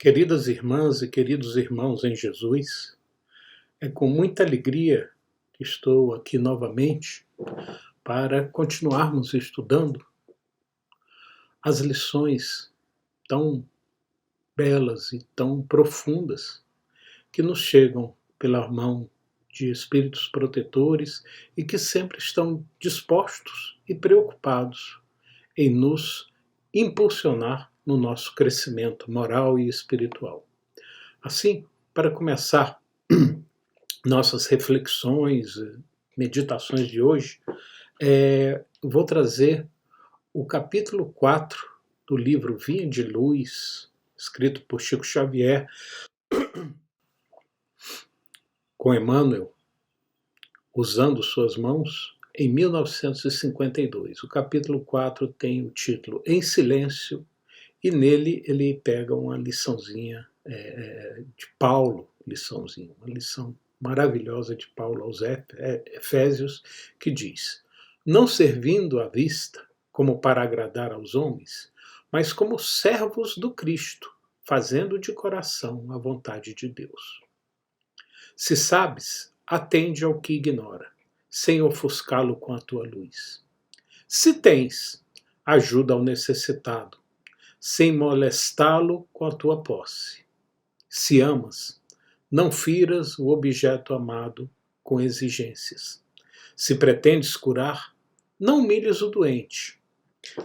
Queridas irmãs e queridos irmãos em Jesus, é com muita alegria que estou aqui novamente para continuarmos estudando as lições tão belas e tão profundas que nos chegam pela mão de espíritos protetores e que sempre estão dispostos e preocupados em nos impulsionar no nosso crescimento moral e espiritual. Assim, para começar nossas reflexões, meditações de hoje, vou trazer o capítulo 4 do livro Vinha de Luz, escrito por Chico Xavier, com Emmanuel, usando suas mãos, em 1952. O capítulo 4 tem o título Em Silêncio, e nele ele pega uma liçãozinha de Paulo, uma lição maravilhosa de Paulo aos Efésios, que diz: não servindo à vista, como para agradar aos homens, mas como servos do Cristo, fazendo de coração a vontade de Deus. Se sabes, atende ao que ignora, sem ofuscá-lo com a tua luz. Se tens, ajuda ao necessitado, sem molestá-lo com a tua posse. Se amas, não firas o objeto amado com exigências. Se pretendes curar, não humilhes o doente.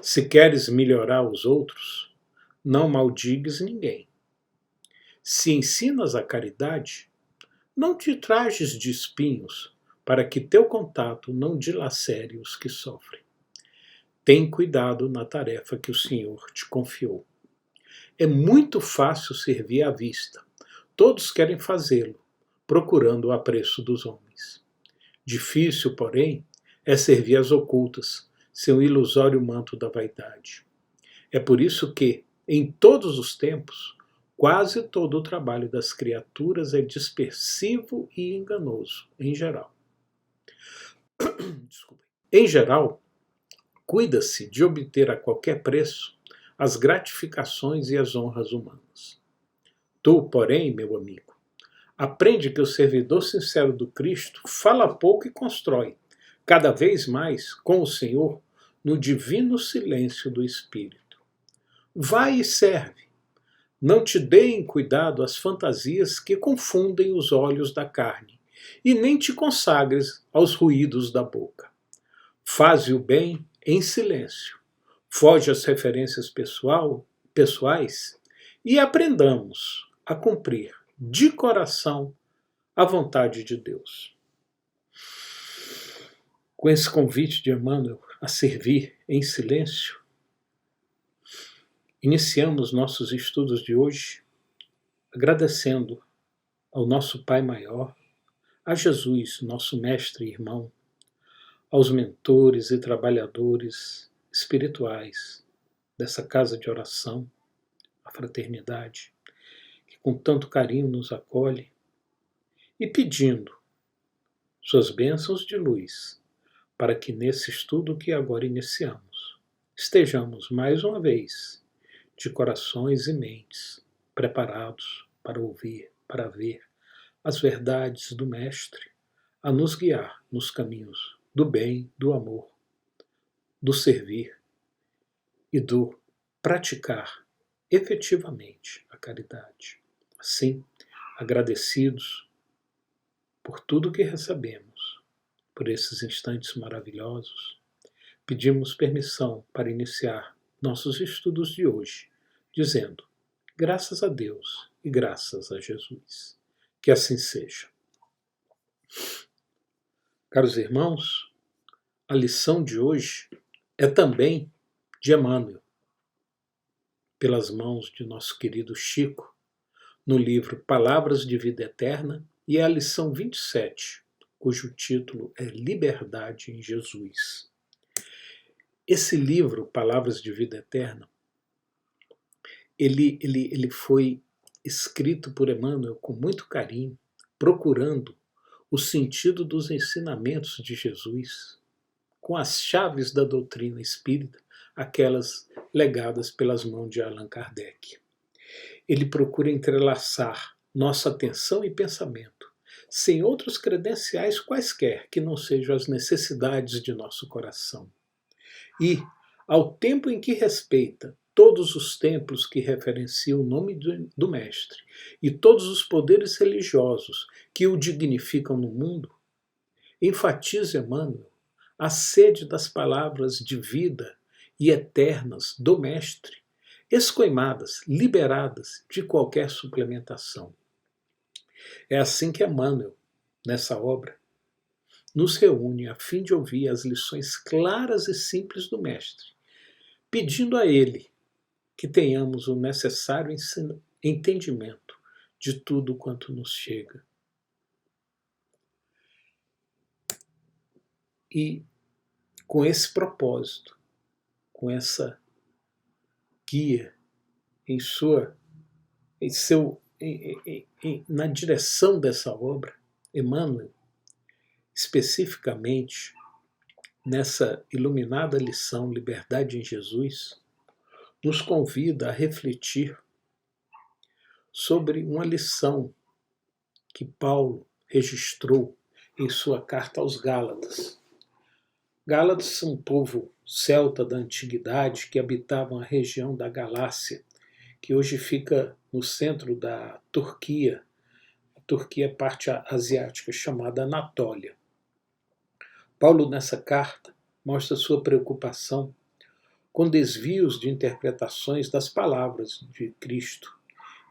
Se queres melhorar os outros, não maldigues ninguém. Se ensinas a caridade, não te trajes de espinhos, para que teu contato não dilacere os que sofrem. Tem cuidado na tarefa que o Senhor te confiou. É muito fácil servir à vista. Todos querem fazê-lo, procurando o apreço dos homens. Difícil, porém, é servir às ocultas, seu ilusório manto da vaidade. É por isso que, em todos os tempos, quase todo o trabalho das criaturas é dispersivo e enganoso, em geral. Em geral, cuida-se de obter a qualquer preço as gratificações e as honras humanas. Tu, porém, meu amigo, aprende que o servidor sincero do Cristo fala pouco e constrói, cada vez mais, com o Senhor, no divino silêncio do Espírito. Vai e serve. Não te deem cuidado as fantasias que confundem os olhos da carne, e nem te consagres aos ruídos da boca. Faze o bem em silêncio. Foge às referências pessoais e aprendamos a cumprir de coração a vontade de Deus. Com esse convite de Emmanuel a servir em silêncio, iniciamos nossos estudos de hoje agradecendo ao nosso Pai Maior, a Jesus, nosso mestre e irmão, aos mentores e trabalhadores espirituais dessa casa de oração, a fraternidade, que com tanto carinho nos acolhe, e pedindo suas bênçãos de luz para que nesse estudo que agora iniciamos estejamos mais uma vez de corações e mentes preparados para ouvir, para ver as verdades do Mestre, a nos guiar nos caminhos do bem, do amor, do servir e do praticar efetivamente a caridade. Assim, agradecidos por tudo que recebemos, por esses instantes maravilhosos, pedimos permissão para iniciar nossos estudos de hoje, dizendo: graças a Deus e graças a Jesus. Que assim seja. Caros irmãos, a lição de hoje é também de Emmanuel, pelas mãos de nosso querido Chico, no livro Palavras de Vida Eterna, e é a lição 27, cujo título é Liberdade em Jesus. Esse livro, Palavras de Vida Eterna, ele foi escrito por Emmanuel com muito carinho, procurando o sentido dos ensinamentos de Jesus, com as chaves da doutrina espírita, aquelas legadas pelas mãos de Allan Kardec. ele procura entrelaçar nossa atenção e pensamento, sem outros credenciais quaisquer que não sejam as necessidades de nosso coração. E, ao tempo em que respeita todos os templos que referenciam o nome do Mestre e todos os poderes religiosos que o dignificam no mundo, enfatiza Emmanuel a sede das palavras de vida e eternas do Mestre, escoimadas, liberadas de qualquer suplementação. É assim que Emmanuel, nessa obra, nos reúne a fim de ouvir as lições claras e simples do Mestre, pedindo a ele que tenhamos o necessário entendimento de tudo quanto nos chega. E com esse propósito, com essa guia na direção dessa obra, Emmanuel, especificamente nessa iluminada lição Liberdade em Jesus, nos convida a refletir sobre uma lição que Paulo registrou em sua carta aos Gálatas. Gálatas são um povo celta da antiguidade que habitavam a região da Galácia, que hoje fica no centro da Turquia. A Turquia é parte asiática, chamada Anatólia. Paulo, nessa carta, mostra sua preocupação com desvios de interpretações das palavras de Cristo,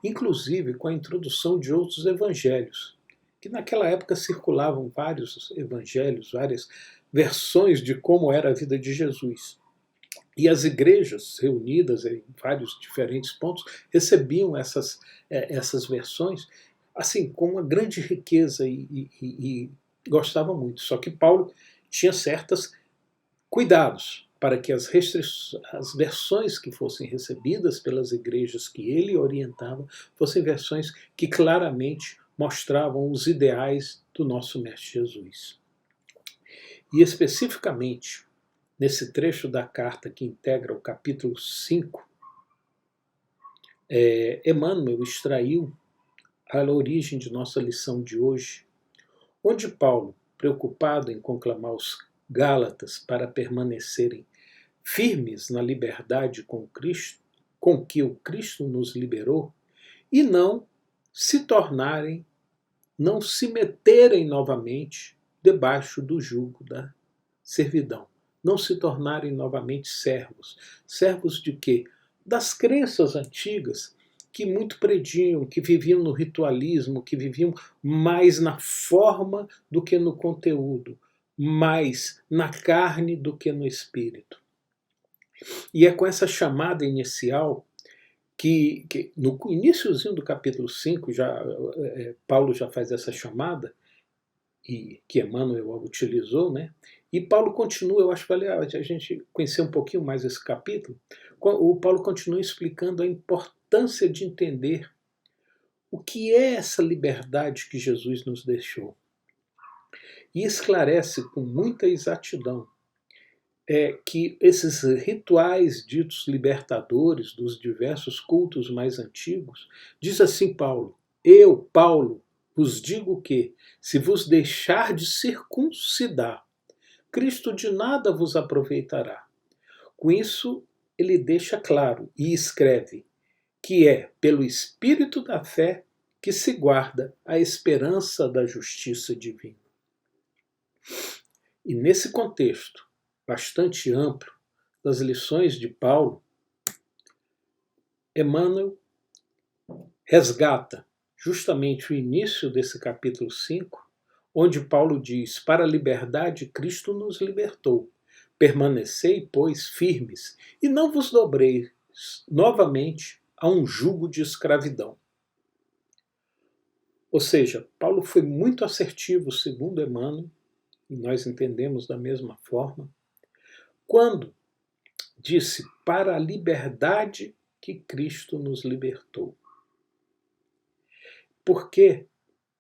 inclusive com a introdução de outros evangelhos, que naquela época circulavam vários evangelhos, várias versões de como era a vida de Jesus. E as igrejas reunidas em vários diferentes pontos recebiam essas versões assim com uma grande riqueza e gostavam muito. Só que Paulo tinha certos cuidados para que as versões que fossem recebidas pelas igrejas que ele orientava fossem versões que claramente mostravam os ideais do nosso Mestre Jesus. E especificamente, nesse trecho da carta que integra o capítulo 5, Emmanuel extraiu a origem de nossa lição de hoje, onde Paulo, preocupado em conclamar os Gálatas para permanecerem firmes na liberdade com que o Cristo nos liberou, e não se meterem novamente debaixo do jugo da servidão. Não se tornarem novamente servos. Servos de quê? Das crenças antigas que muito prediam, que viviam no ritualismo, que viviam mais na forma do que no conteúdo, mais na carne do que no espírito. E é com essa chamada inicial que no iniciozinho do capítulo 5, Paulo já faz essa chamada, e que Emmanuel utilizou, né? E Paulo continua, eu acho que vale a gente conhecer um pouquinho mais esse capítulo. O Paulo continua explicando a importância de entender o que é essa liberdade que Jesus nos deixou. E esclarece com muita exatidão que esses rituais ditos libertadores dos diversos cultos mais antigos, diz assim Paulo: eu, Paulo, vos digo que, se vos deixar de circuncidar, Cristo de nada vos aproveitará. Com isso, ele deixa claro e escreve que é pelo Espírito da fé que se guarda a esperança da justiça divina. E nesse contexto bastante amplo das lições de Paulo, Emmanuel resgata justamente o início desse capítulo 5, onde Paulo diz: para a liberdade Cristo nos libertou. Permanecei, pois, firmes, e não vos dobreis novamente a um jugo de escravidão. Ou seja, Paulo foi muito assertivo, segundo Emmanuel, e nós entendemos da mesma forma, quando disse: para a liberdade que Cristo nos libertou. Porque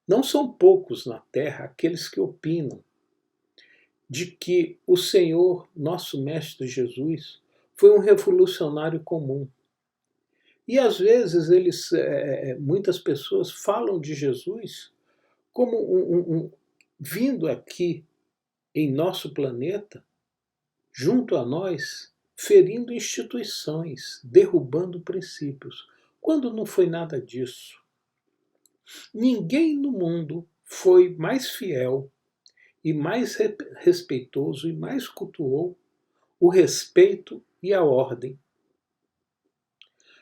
não são poucos na Terra aqueles que opinam de que o Senhor, nosso Mestre Jesus, foi um revolucionário comum. E às vezes muitas pessoas falam de Jesus como vindo aqui em nosso planeta, junto a nós, ferindo instituições, derrubando princípios, quando não foi nada disso. Ninguém no mundo foi mais fiel e mais respeitoso e mais cultuou o respeito e a ordem.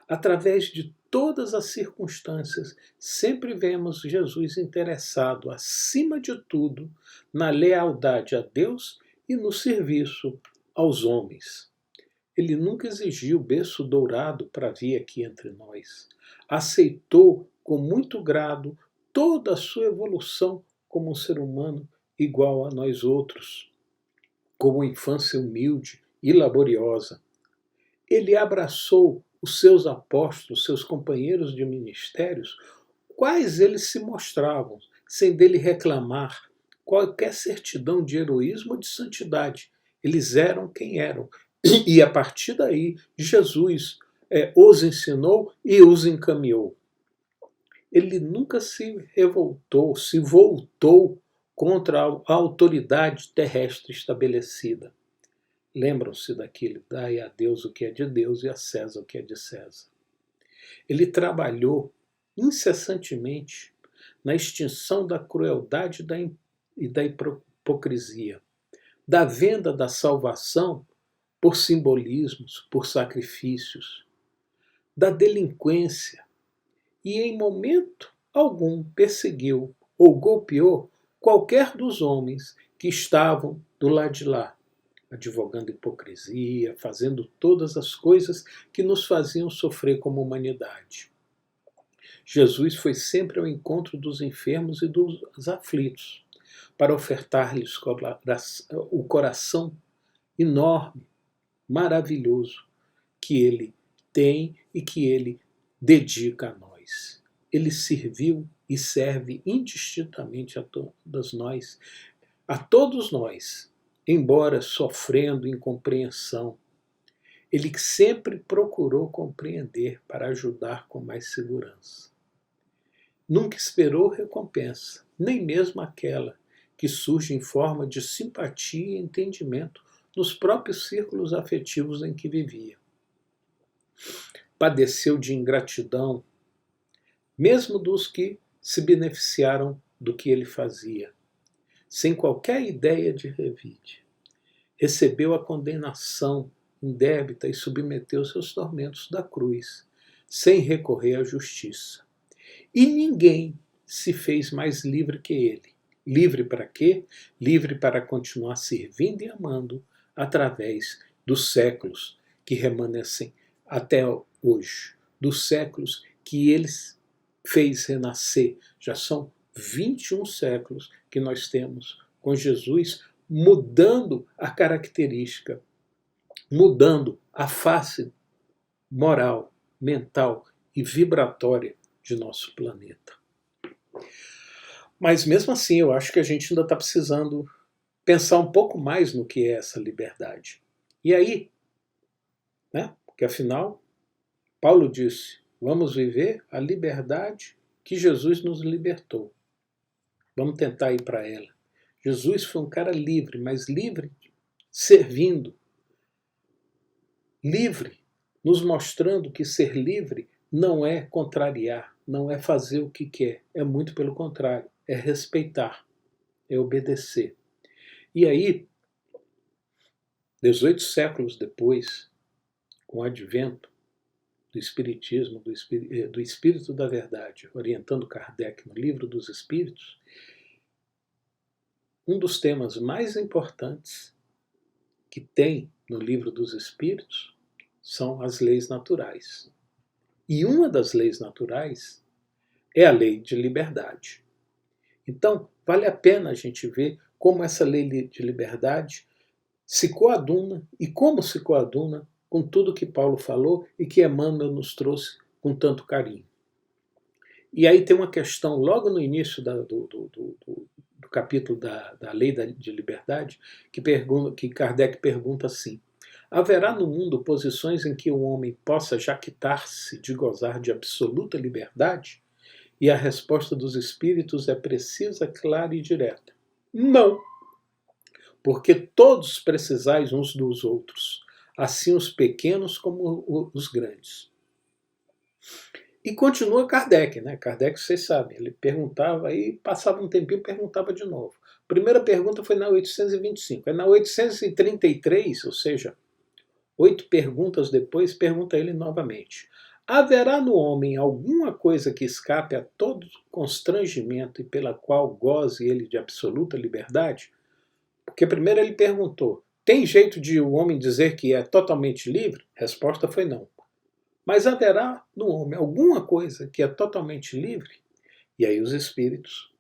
Através de todas as circunstâncias, sempre vemos Jesus interessado, acima de tudo, na lealdade a Deus e no serviço aos homens. Ele nunca exigiu berço dourado para vir aqui entre nós. Aceitou com muito grado toda a sua evolução como um ser humano igual a nós outros, como infância humilde e laboriosa. Ele abraçou os seus apóstolos, seus companheiros de ministérios, quais eles se mostravam, sem dele reclamar qualquer certidão de heroísmo ou de santidade. Eles eram quem eram. E a partir daí, Jesus os ensinou e os encaminhou. Ele nunca se revoltou, se voltou contra a autoridade terrestre estabelecida. Lembram-se daquilo, dai a Deus o que é de Deus e a César o que é de César. Ele trabalhou incessantemente na extinção da crueldade e da hipocrisia, da venda da salvação por simbolismos, por sacrifícios, da delinquência, e em momento algum perseguiu ou golpeou qualquer dos homens que estavam do lado de lá, advogando hipocrisia, fazendo todas as coisas que nos faziam sofrer como humanidade. Jesus foi sempre ao encontro dos enfermos e dos aflitos, para ofertar-lhes o coração enorme, maravilhoso, que ele tem e que ele dedica a nós. Ele serviu e serve indistintamente a todos nós, embora sofrendo incompreensão. Ele sempre procurou compreender para ajudar com mais segurança. Nunca esperou recompensa, nem mesmo aquela que surge em forma de simpatia e entendimento nos próprios círculos afetivos em que vivia. Padeceu de ingratidão, mesmo dos que se beneficiaram do que ele fazia, sem qualquer ideia de revide. Recebeu a condenação indébita e submeteu seus tormentos da cruz, sem recorrer à justiça. E ninguém se fez mais livre que ele. Livre para quê? Livre para continuar servindo e amando através dos séculos que remanescem até hoje, dos séculos que ele fez renascer. Já são 21 séculos que nós temos com Jesus, mudando a característica, mudando a face moral, mental e vibratória de nosso planeta. Mas mesmo assim, eu acho que a gente ainda está precisando pensar um pouco mais no que é essa liberdade. E aí, porque afinal, Paulo disse, vamos viver a liberdade que Jesus nos libertou. Vamos tentar ir para ela. Jesus foi um cara livre, mas livre servindo. Livre, nos mostrando que ser livre não é contrariar, não é fazer o que quer, é muito pelo contrário, é respeitar, é obedecer. E aí, 18 séculos depois, com o advento do Espiritismo, do Espírito da Verdade, orientando Kardec no Livro dos Espíritos, um dos temas mais importantes que tem no Livro dos Espíritos são as leis naturais. E uma das leis naturais é a lei de liberdade. Então, vale a pena a gente ver como essa lei de liberdade se coaduna e como se coaduna com tudo que Paulo falou e que Emmanuel nos trouxe com tanto carinho. E aí tem uma questão logo no início do capítulo da lei de liberdade que Kardec pergunta assim: Haverá no mundo posições em que o homem possa jactar-se de gozar de absoluta liberdade? E a resposta dos espíritos é precisa, clara e direta. Não, porque todos precisais uns dos outros, assim os pequenos como os grandes. E continua Kardec, né? Kardec, vocês sabem, ele perguntava e passava um tempinho e perguntava de novo. A primeira pergunta foi na 825. Na 833, ou seja, 8 perguntas depois, pergunta ele novamente. Haverá no homem alguma coisa que escape a todo constrangimento e pela qual goze ele de absoluta liberdade? Porque primeiro ele perguntou, tem jeito de o homem dizer que é totalmente livre? A resposta foi não. Mas haverá no homem alguma coisa que é totalmente livre? E aí os espíritos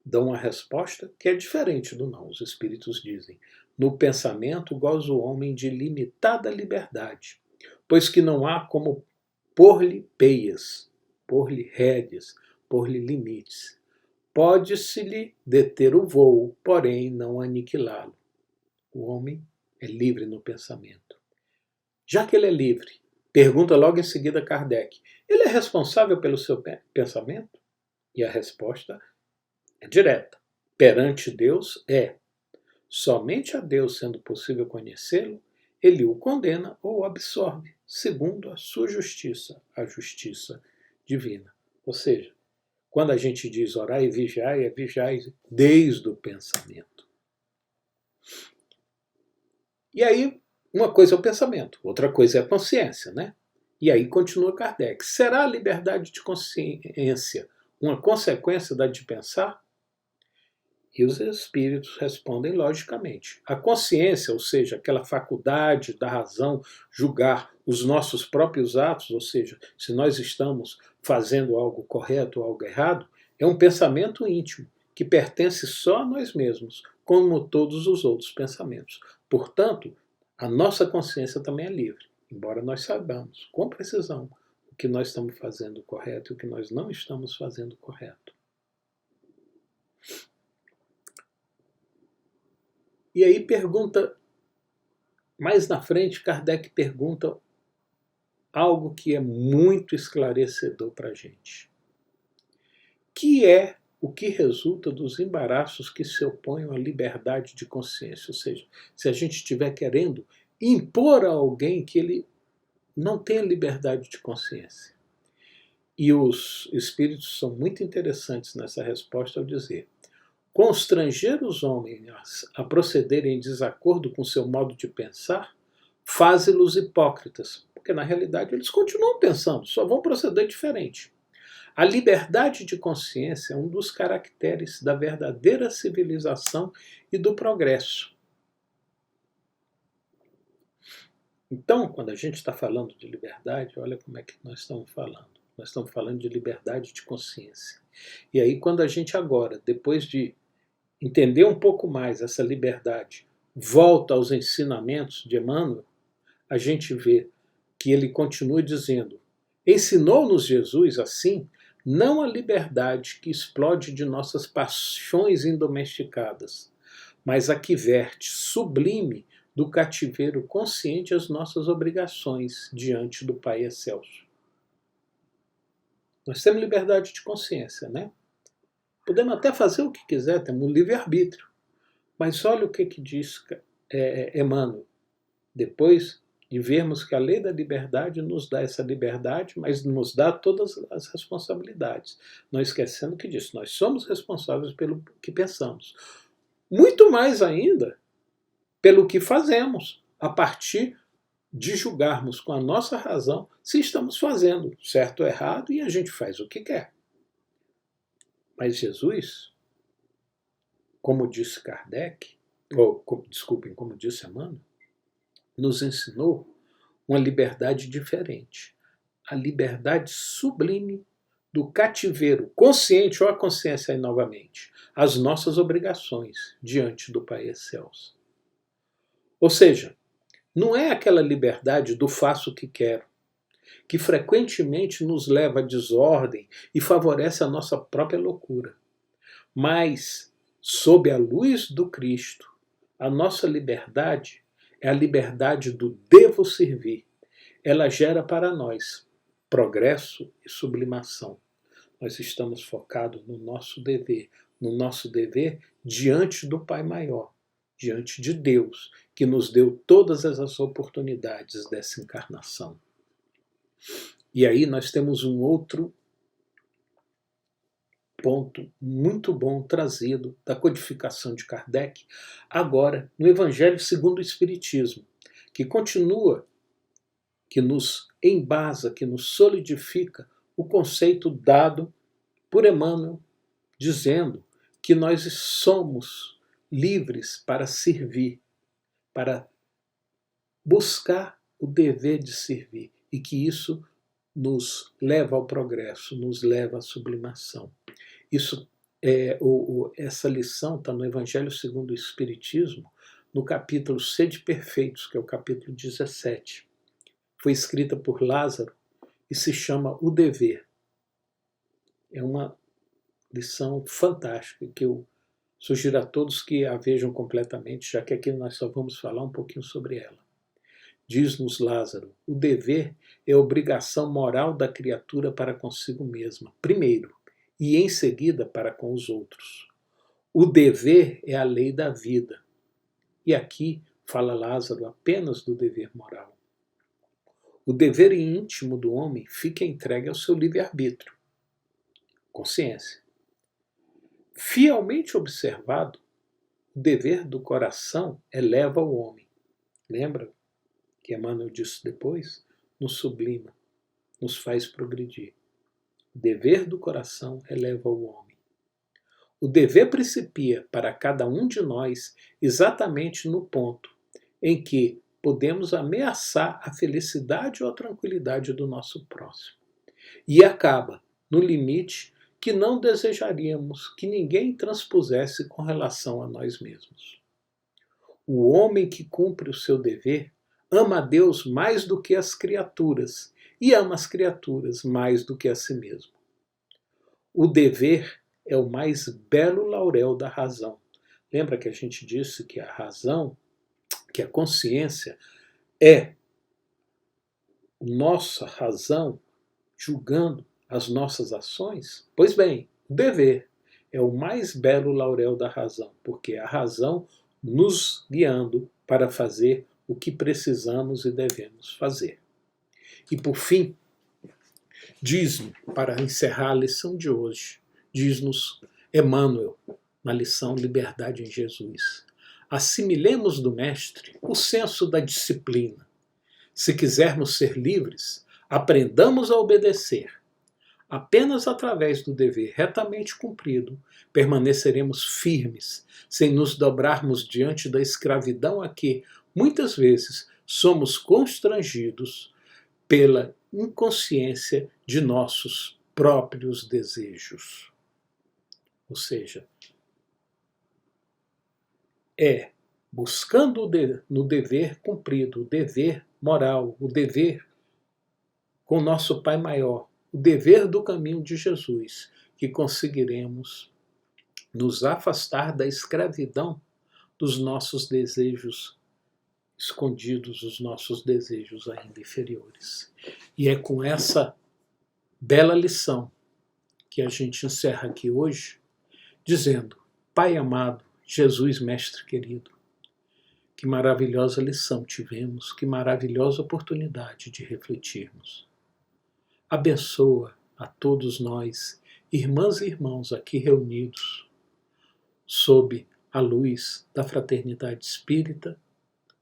dão uma resposta que é diferente do não. Os espíritos dizem, no pensamento goza o homem de limitada liberdade, pois que não há como pôr-lhe peias, pôr-lhe rédeas, pôr-lhe limites. Pode-se-lhe deter o voo, porém não aniquilá-lo. O homem é livre no pensamento. Já que ele é livre, pergunta logo em seguida Kardec, ele é responsável pelo seu pensamento? E a resposta é direta. Perante Deus é. Somente a Deus sendo possível conhecê-lo, ele o condena ou o absorve, segundo a sua justiça, a justiça divina. Ou seja, quando a gente diz orar e vigiar, é vigiar desde o pensamento. E aí, uma coisa é o pensamento, outra coisa é a consciência, né? E aí continua Kardec. Será a liberdade de consciência uma consequência da de pensar? E os espíritos respondem logicamente. A consciência, ou seja, aquela faculdade da razão julgar os nossos próprios atos, ou seja, se nós estamos fazendo algo correto ou algo errado, é um pensamento íntimo que pertence só a nós mesmos, como todos os outros pensamentos. Portanto, a nossa consciência também é livre, embora nós saibamos com precisão o que nós estamos fazendo correto e o que nós não estamos fazendo correto. E aí pergunta, mais na frente, Kardec pergunta algo que é muito esclarecedor para a gente. Que é o que resulta dos embaraços que se opõem à liberdade de consciência? Ou seja, se a gente estiver querendo impor a alguém que ele não tenha liberdade de consciência. E os espíritos são muito interessantes nessa resposta ao dizer: constranger os homens a procederem em desacordo com seu modo de pensar, faz-los hipócritas, porque na realidade eles continuam pensando, só vão proceder diferente. A liberdade de consciência é um dos caracteres da verdadeira civilização e do progresso. Então, quando a gente está falando de liberdade, olha como é que nós estamos falando. Nós estamos falando de liberdade de consciência. E aí, quando a gente agora, depois de entender um pouco mais essa liberdade, volta aos ensinamentos de Emmanuel, a gente vê que ele continua dizendo: ensinou-nos Jesus assim, não a liberdade que explode de nossas paixões indomesticadas, mas a que verte sublime do cativeiro consciente as nossas obrigações diante do Pai Excelso. Nós temos liberdade de consciência, né? Podemos até fazer o que quiser, temos livre-arbítrio. Mas olha o que diz Emmanuel. Depois de vermos que a lei da liberdade nos dá essa liberdade, mas nos dá todas as responsabilidades. Não esquecendo que diz, nós somos responsáveis pelo que pensamos. Muito mais ainda pelo que fazemos, a partir de julgarmos com a nossa razão se estamos fazendo certo ou errado, e a gente faz o que quer. Mas Jesus, como disse Kardec, desculpem, como disse Emmanuel, nos ensinou uma liberdade diferente. A liberdade sublime do cativeiro consciente, ou a consciência aí novamente, as nossas obrigações diante do Pai Excelso. Ou seja, não é aquela liberdade do faço o que quero, que frequentemente nos leva à desordem e favorece a nossa própria loucura. Mas, sob a luz do Cristo, a nossa liberdade é a liberdade do devo servir. Ela gera para nós progresso e sublimação. Nós estamos focados no nosso dever diante do Pai Maior, diante de Deus, que nos deu todas essas oportunidades dessa encarnação. E aí nós temos um outro ponto muito bom trazido da codificação de Kardec, agora no Evangelho segundo o Espiritismo, que continua, que nos embasa, que nos solidifica o conceito dado por Emmanuel, dizendo que nós somos livres para servir, para buscar o dever de servir, e que isso nos leva ao progresso, nos leva à sublimação. Essa lição está no Evangelho segundo o Espiritismo, no capítulo Sede Perfeitos, que é o capítulo 17. Foi escrita por Lázaro e se chama O Dever. É uma lição fantástica que eu sugiro a todos que a vejam completamente, já que aqui nós só vamos falar um pouquinho sobre ela. Diz-nos Lázaro: o dever é a obrigação moral da criatura para consigo mesma, primeiro, e em seguida para com os outros. O dever é a lei da vida. E aqui fala Lázaro apenas do dever moral. O dever íntimo do homem fica entregue ao seu livre-arbítrio, consciência. Fielmente observado, o dever do coração eleva o homem. Lembra que Emmanuel disse depois? Nos sublima, nos faz progredir. O dever do coração eleva o homem. O dever principia para cada um de nós exatamente no ponto em que podemos ameaçar a felicidade ou a tranquilidade do nosso próximo. E acaba no limite que não desejaríamos que ninguém transpusesse com relação a nós mesmos. O homem que cumpre o seu dever ama a Deus mais do que as criaturas e ama as criaturas mais do que a si mesmo. O dever é o mais belo laurel da razão. Lembra que a gente disse que a razão, que a consciência é nossa razão julgando as nossas ações? Pois bem, o dever é o mais belo laurel da razão, porque é a razão nos guiando para fazer o que precisamos e devemos fazer. E por fim, diz-nos, para encerrar a lição de hoje, diz-nos Emmanuel, na lição Liberdade em Jesus: assimilemos do Mestre o senso da disciplina. Se quisermos ser livres, aprendamos a obedecer. Apenas através do dever retamente cumprido permaneceremos firmes, sem nos dobrarmos diante da escravidão a que, muitas vezes, somos constrangidos pela inconsciência de nossos próprios desejos. Ou seja, é buscando no dever cumprido, o dever moral, o dever com nosso Pai Maior, o dever do caminho de Jesus, que conseguiremos nos afastar da escravidão dos nossos desejos escondidos, os nossos desejos ainda inferiores. E é com essa bela lição que a gente encerra aqui hoje, dizendo: Pai amado, Jesus Mestre querido, que maravilhosa lição tivemos, que maravilhosa oportunidade de refletirmos. Abençoa a todos nós, irmãs e irmãos aqui reunidos, sob a luz da fraternidade espírita,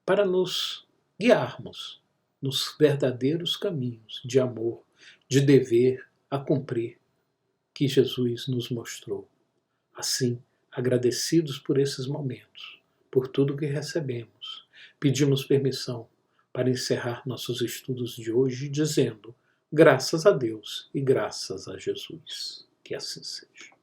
para nos guiarmos nos verdadeiros caminhos de amor, de dever a cumprir que Jesus nos mostrou. Assim, agradecidos por esses momentos, por tudo que recebemos, pedimos permissão para encerrar nossos estudos de hoje dizendo: graças a Deus e graças a Jesus. Que assim seja.